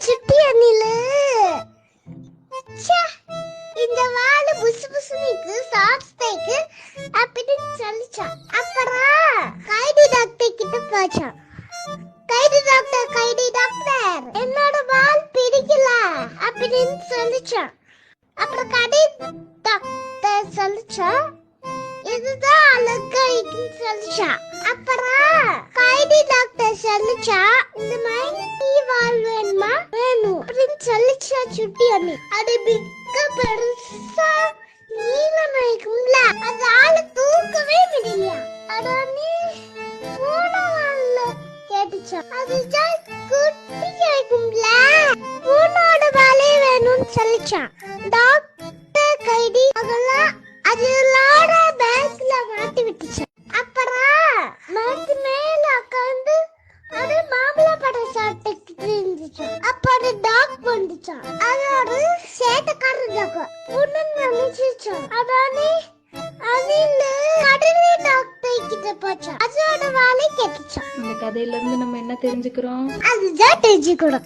சுட்டி அணில இந்த வாழை புசு புசுனிக்கு சாக்ஸ் தைக்கு அப்படின்னு சொல்லிச்சான். அப்புறம் கைடி டாக்டர் கிட்ட போச்சான். கைடி டாக்டர் என்னோட வால் பிடிக்கல அப்படின்னு சொல்லிச்சான். அப்புறம் கடை டாக்டர் சொல்லிச்சான் இதுதான் அழகாயிக்குன்னு சொல்லிச்சான். அப்புறம் கைடி டாக்டர் சொல்லிச்சா இந்த மாதிரி வால் வேணுமா வேணும் அப்படின்னு சொல்லிச்சா சுட்டி அண்ணி. அது மிக்க பெருசா நீளமாயிக்கும்ல அது ஆளு தூக்கவே முடியலையா. அதானே பூனவாள்ல கேட்டுச்சா அதுதான் குட்டி ஆயிக்கும்ல பூனோட வாலே வேணும்னு சொல்லிச்சான். டாக்டர் கைடி அதெல்லாம் அதோட பேக்ல மாட்டி விட்டுச்சு. அப்புறம் மரத்து மேல உட்காந்து அது மாம்பழ படம் சாப்பிட்டுக்கிட்டு இருந்துச்சு. அப்ப அது டாக் வந்துச்சான். அதோட சேட்டக்காரன் டாக் பொண்ணு நினைச்சிச்சான். அதானே அதில் கடலை டாக்டர் கிட்ட போச்சான். அதோட வாழை கேட்டுச்சான். இந்த கதையில இருந்து நம்ம என்ன தெரிஞ்சுக்கிறோம்? அதுதான் தெரிஞ்சுக்கணும்.